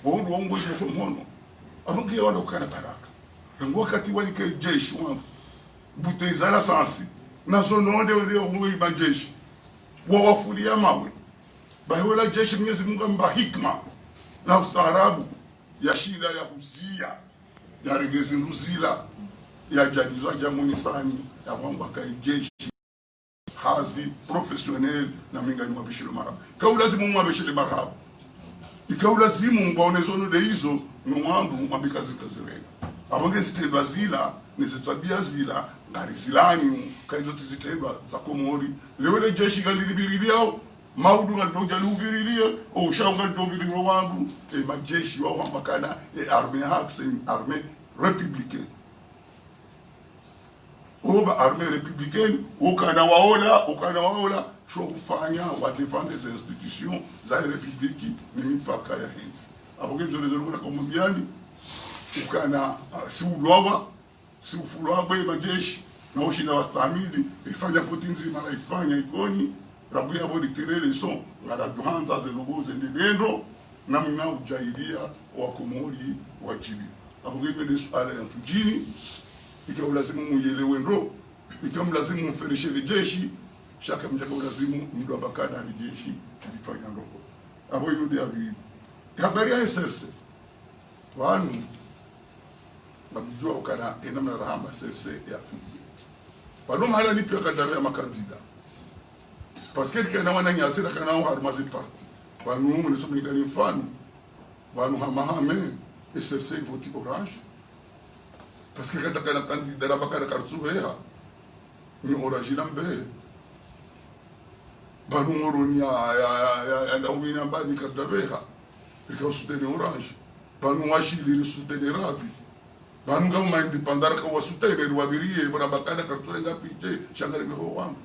wao wangu jesho mono aonge wanda ukana baraka rangu wakati wali ke jeshi wangu butezara sansi na zononde wale ngwe majeshi wawafulia mawe bahola jeshi Mwenyezi Mungu amba hikma na ustaarabu ya shida ya huzia ya regezi nruzila ya jadizwa jamuni sani ya wangu kai jeshi hazi professionnel na mingani mabishiro marabu kaulazimu mabishiro marabu ikaulazimu ngone zono de hizo mwandu mabikazi kazirega abonge zitendwa zila nizitabia zila ngari zilani kaizo zitendwa za komori lewele jeshi galibirilia maudu ngalitoja lubirilia o shanga ndobiriro wangu majeshi wao ambakana armée haxe armée républicaine oba armée républicaine ukana waola sho kufanya wa défendre les institutions za république ni mipaka ya hensi aboke nzolezero na kombiani ukana si ulwa si ufulwa majeshi na ushinda wastamili ifanya futi nzima na ifanya ikoni rabu ya bodi terele son ngara duhanza zeloboze ndendo na mna ujaidia wa komori wa jibi aboke mede swala ya tujini ikiwa lazima muelewe ndo ikiwa lazima mferishe jeshi shaka mjaka lazimu mdu abakana ni jeshi lifanya ndoko abo yudi avi habari ya SRC wanu mjua ukana enamna rahamba SRC ya fundi pano mahala ni pia kadare ya makandida parce que kana wana nyasira kana au harmazi parti wanu mune somika ni mfano wanu hamahame SRC voti orange parce que quand kana kandida rabakana kartsuheha ni orange lambe banu ngoroni ya wina mbani kadabeha ikaw sutene orange banu washili sutene radi banu kama independent ka wasutene wabiriye bana bakana kartule ngapite shangari beho wangu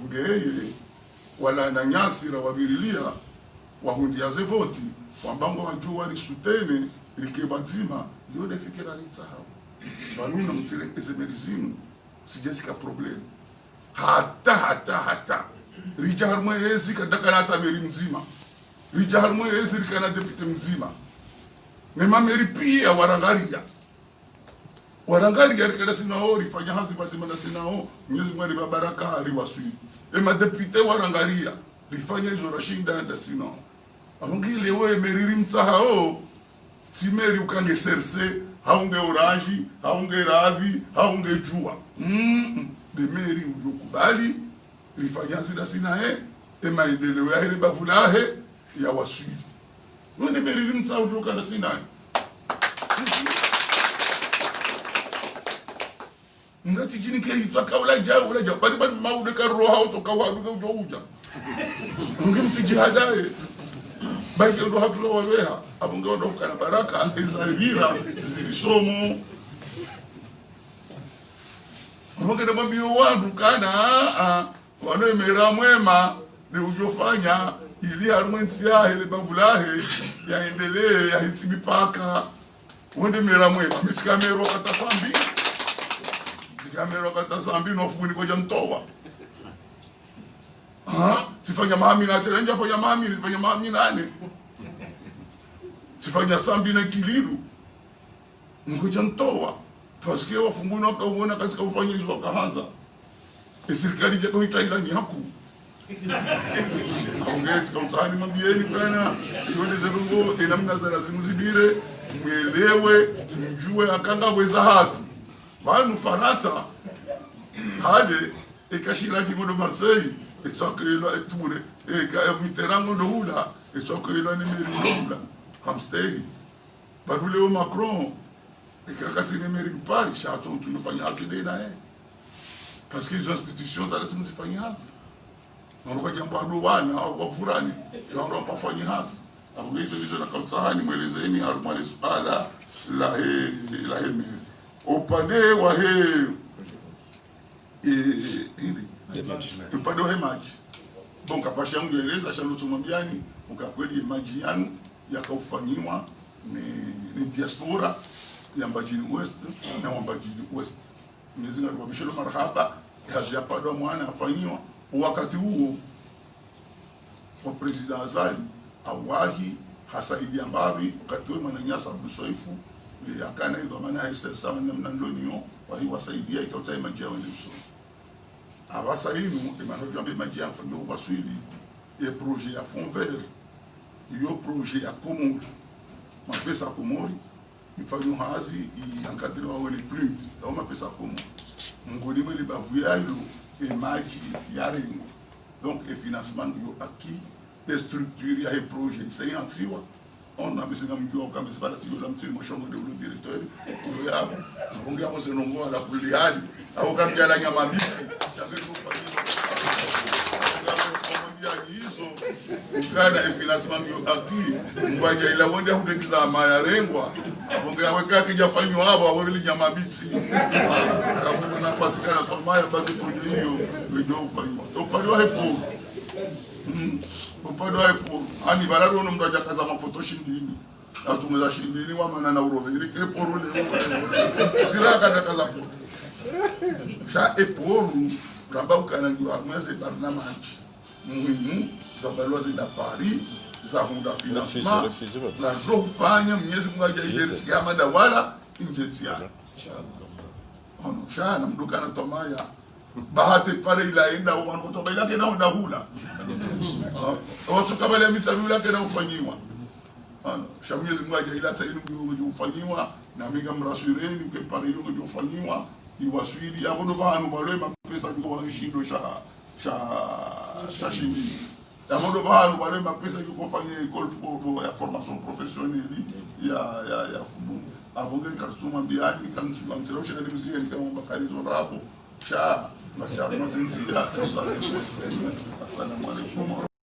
ngeye wala na nyasira wabirilia wahundia ze voti wambango wajua ri sutene rikebazima ndio defikira litsaha banu na mtsire esemerizimu sijezika problem hata rijahar mwezi kadaka hata meri mzima rijahar mwezi kana deputy mzima nema meri pia warangaria kada sinao rifanya hazi bazima na sinao Mwenyezi Mungu baraka riwasui ema deputy warangaria rifanya hizo rashinda nda sinao amongile wewe meri mtsahao timeri ukange serse haunge oraji haunge ravi haunge jua de meri ujukubali rifanya zida sinae ema endeleo ya hele bavulahe ya wasuli wende meri rimtsa ujuka na sinae ngati jini ke hitaka ula ja bali maude ka roha utoka waduka ujoja ngimtsi jihadae baike ndo hatulo waweha abunge ndo kana baraka ezalira zilisomo Mwoke na mbio wandu kana wano mera mwema ni ujofanya ili harumwensi ya hele bavulahe ya endele ya hisi mipaka wende mera mwema mitika mero kata sambi nofuni kwa jantowa sifanya mami na terenja fanya mami sifanya mami nane sifanya sambi na kiliru ngo jantowa parce que wafunguna wakaona katika ufanya hizo wakaanza serikali je kuita ila ni haku aongezi kwa mtani mambieni kana yone zerungo enamna za lazima zibire mwelewe mjue akanga weza hatu banu Faransa hade ekashira kimodo Marseille etokelo eture eka Mitterrand ndo hula etokelo ni meri hula hamstegi banu Leo Macron ekakasi ni meri mpari shato tunafanya aside na parce que les institutions za lazima zifanye hazi na jambo aduwana au wafurani jambo mpafanye hazi abugezo hizo na kamsahani mwelezeni harumali suala la he upande wa upande wa maji donc apasha yangu eleza shalo tumwambiani ukakweli maji yanu yakaufanyiwa ni diaspora ya Mbajini West na Mbajini West Mwenyezi Mungu wabishelo marhaba haziapado mwana afanyiwa wakati huo wa president Azali awahi hasa idi ambavi wakati wewe mananyasa busoifu ile yakana hizo maana haister sawa namna ndonyo wa hiyo wasaidia ikautai maji yao ndio so avasa hinu emano jambe maji yao fanya waswili e projet ya fond vert iyo projet ya Komori mapesa Komori ifanywa hazi iankadiri wawe ni plus au mapesa Komori ngoli mwele bavuyayo e maji ya rengo donc e financement yo aqui e structure ya e projet c'est antiwa on a besoin de mjua kama sipala tiyo la mtini mshongo ndio ule directeur ndio hapo naongea hapo sio ngo la kuliali au kama la nyama bisi chabe kufanyia hizo ukana e financement yo aqui ngwaje ila wonde hutekiza mayarengwa abongea weka kijafanywa hapo awili nyama bisi kama na pasikana kwa maya basi projet hiyo ndio ufanywa to pale hapo upande wa hapo ani bararo no mndoja kaza mafoto shindini na tumeza shindini wa maana na uroveli ke porole sira kada kaza po sha eporu ramba ukanangiwa mweze barnamaji muhimu za balozi da Paris za hunda financement la rofanya mnyezi mwaja identity ya mada wala injetia ono sha na mduka na tomaya bahati pale ila enda wanakutoka ila kena onda hula watu kama ile mitamila kena ufanyiwa shamnyezi mwaja ila tainu ufanyiwa na minga mrasureni ke pale ile ufanyiwa iwaswili hapo ndo bana bale mapesa kwa shindo sha shindi hapo ndo bana bale mapesa kwa kufanya école pour ya formation professionnelle ya fumu hapo ngai kasuma biani kan mselo shida ni mzee kama bakari zo rapo sha Assalamu alaikum.